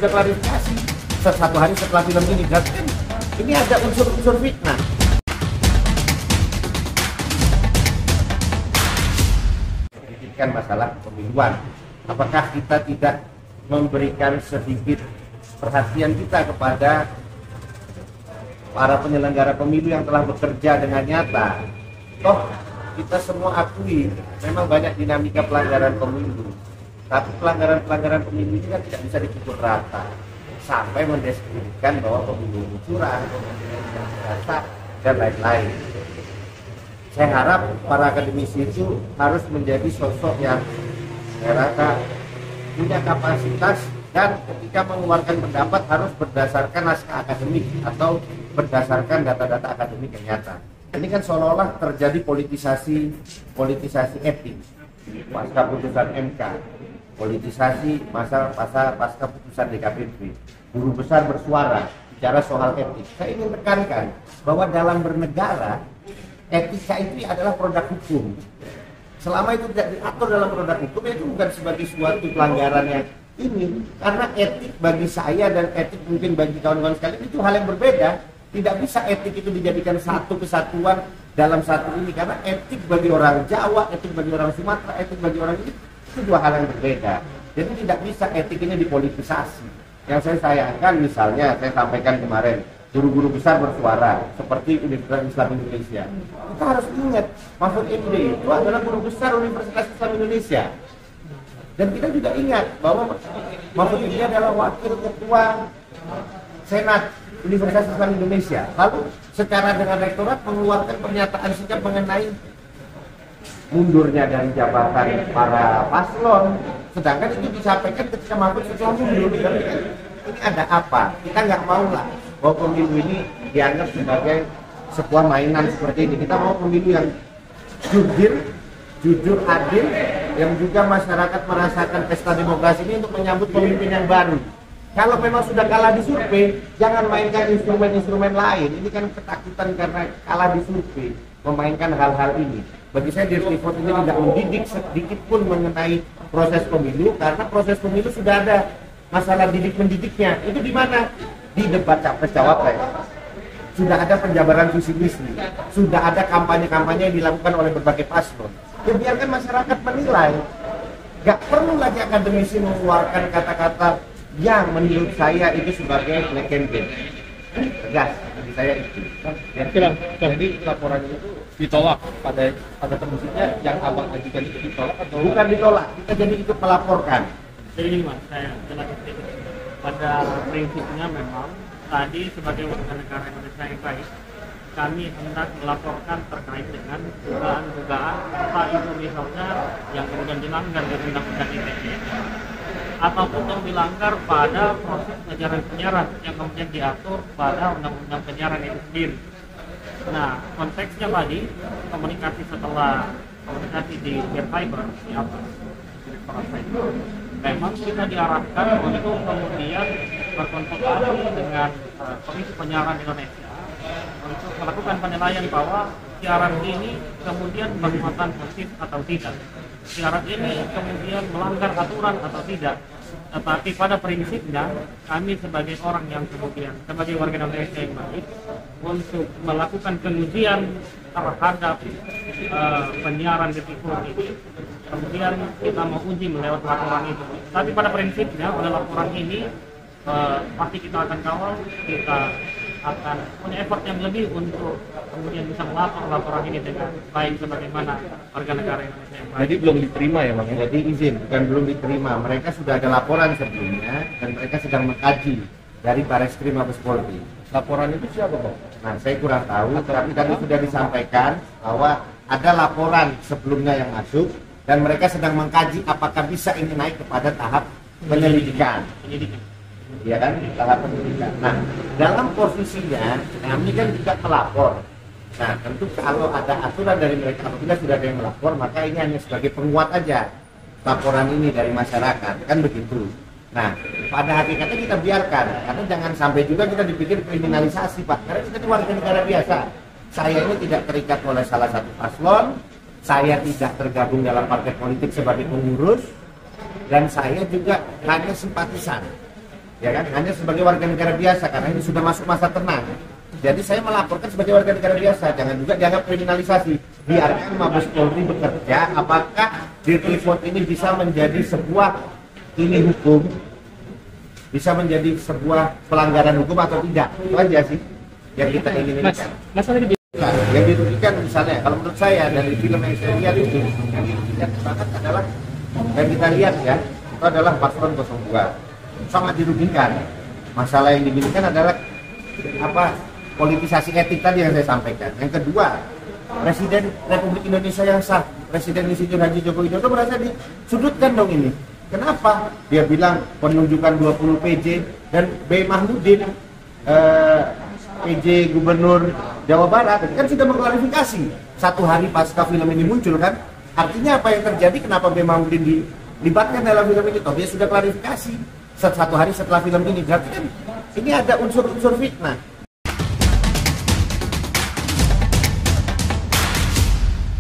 Sudah klarifikasi satu hari setelah film ini, berarti kan ini ada unsur-unsur fitnah. Kritikan masalah pemiluan, apakah kita tidak memberikan sedikit perhatian kita kepada para penyelenggara pemilu yang telah bekerja dengan nyata? Toh kita semua akui memang banyak dinamika pelanggaran pemilu, tapi pelanggaran pemilu ini kan tidak bisa dipukul rata sampai mendeskripsikan bahwa pemilu curang, pemilu rasa dan lain-lain. Saya harap para akademisi itu harus menjadi sosok yang saya rasa punya kapasitas dan ketika mengeluarkan pendapat harus berdasarkan naskah akademik atau berdasarkan data-data akademik yang nyata. Ini kan seolah-olah terjadi politisasi etik pasca putusan MK, politisasi pasca putusan DKPP. Guru besar bersuara bicara soal etik. Saya ingin tekankan bahwa dalam bernegara etika itu adalah produk hukum. Selama itu tidak diatur dalam produk hukum, itu bukan sebagai suatu pelanggaran yang ini, karena etik bagi saya dan etik mungkin bagi kawan-kawan sekalian itu hal yang berbeda. Tidak bisa etik itu dijadikan satu kesatuan dalam satu ini, karena etik bagi orang Jawa, etik bagi orang Sumatera, etik bagi orang ini itu dua hal yang berbeda. Jadi tidak bisa etik ini dipolitisasi. Yang saya sayangkan misalnya saya sampaikan kemarin, guru-guru besar bersuara seperti Universitas Islam Indonesia. Kita harus ingat Mahfud MD itu adalah guru besar Universitas Islam Indonesia. Dan kita juga ingat bahwa Mahfud MD adalah wakil ketua Senat Universitas Islam Indonesia. Lalu secara dengan rektorat mengeluarkan pernyataan sikap mengenai mundurnya dari jabatan para paslon. Sedangkan itu disampaikan ketika Mahfud setelah mundur. Ini ada apa? Kita nggak mau lah bahwa pemilu ini dianggap sebagai sebuah mainan seperti ini. Kita mau pemilu yang jujur, adil, yang juga masyarakat merasakan pesta demokrasi ini untuk menyambut pemimpin yang baru. Kalau memang sudah kalah di survei, jangan mainkan instrumen-instrumen lain. Ini kan ketakutan karena kalah di survei, memainkan hal-hal ini. Bagi saya Dirty Vote ini tidak mendidik sedikit pun mengenai proses pemilu, karena proses pemilu sudah ada masalah didik-mendidiknya. Itu di mana? Di debat capres-cawapres. Sudah ada penjabaran visi misi, sudah ada kampanye-kampanye yang dilakukan oleh berbagai paslon. Ya biarkan masyarakat menilai. Gak perlu lagi akademisi mengeluarkan kata-kata yang menurut saya itu sebagai black campaign. Tegas bagi saya itu. Jadi laporan itu ditolak pada prinsipnya yang abang ajukan itu ditolak atau bukan ditolak? Kita jadi ikut melaporkan. Jadi ini mas, saya jelaskan sedikit. Pada prinsipnya memang tadi sebagai warga negara Indonesia yang baik, kami hendak melaporkan terkait dengan dugaan-dugaan apa itu misalnya yang kemudian dilanggar dari undang-undang ITE ataupun yang dilanggar pada proses penyiaran yang kemudian diatur pada undang-undang penyiaran itu sendiri. Nah, konteksnya tadi komunikasi setelah komunikasi di Fiber di atas Direktorat Cyber, memang kita diarahkan untuk kemudian berkonsultasi dengan Komisi Penyiaran Indonesia untuk melakukan penilaian bahwa siaran ini kemudian bermuatan positif atau tidak, siaran ini kemudian melanggar aturan atau tidak. Tetapi pada prinsipnya kami sebagai orang yang kemudian sebagai warga Indonesia yang baik untuk melakukan pengujian terhadap penyiaran di TV ini, kemudian kita mau uji melewat laporan itu. Tapi pada prinsipnya pada laporan ini pasti kita akan kawal, kita akan punya effort yang lebih untuk kemudian bisa melapor laporan ini dengan baik sebagaimana warga negara Indonesia yang baik. Jadi belum diterima ya Bang? Jadi izin, bukan belum diterima. Mereka sudah ada laporan sebelumnya dan mereka sedang mengkaji dari Bareskrim Mabes Polri. Laporan itu siapa Bang? Nah saya kurang tahu, tapi tadi sudah disampaikan bahwa ada laporan sebelumnya yang masuk dan mereka sedang mengkaji apakah bisa ini naik kepada tahap penyelidikan. Ya kan, tahap penyelidikan. Nah, dalam posisinya kami kan juga melapor. Nah, tentu kalau ada aturan dari mereka, apabila sudah ada yang melapor, maka ini hanya sebagai penguat aja laporan ini dari masyarakat, kan begitu. Nah, pada hakikatnya kita biarkan, karena jangan sampai juga kita dipikir kriminalisasi Pak, karena kita ini warga negara biasa. Saya ini tidak terikat oleh salah satu paslon, saya tidak tergabung dalam partai politik sebagai pengurus, dan saya juga hanya simpatisan. ya kan, hanya sebagai warga negara biasa karena ini sudah masuk masa tenang. Jadi saya melaporkan sebagai warga negara biasa, jangan juga dianggap kriminalisasi. Biarkan Mabes Polri bekerja, apakah Dirty Vote ini bisa menjadi sebuah hukum, bisa menjadi sebuah pelanggaran hukum atau tidak. Itu aja sih yang kita ingin inginkan. Nah, yang dirugikan misalnya, kalau menurut saya dari film yang saya lihat itu, yang dirugikan banget adalah yang kita lihat ya, itu adalah paslon 02. Sangat dirugikan. Masalah yang dirugikan adalah politisasi etik tadi yang saya sampaikan. Yang kedua, Presiden Republik Indonesia yang sah, Presiden Insinyur Haji Joko Widodo merasa disudutkan dong ini. Kenapa? Dia bilang penunjukan 20 PJ dan B. Mahmudin PJ Gubernur Jawa Barat kan sudah mengklarifikasi 1 hari pasca film ini muncul kan. Artinya apa yang terjadi? Kenapa B. Mahmudin dilibatkan dalam film ini? Toh dia sudah klarifikasi 1 hari setelah film ini. Berarti kan ini ada unsur-unsur fitnah.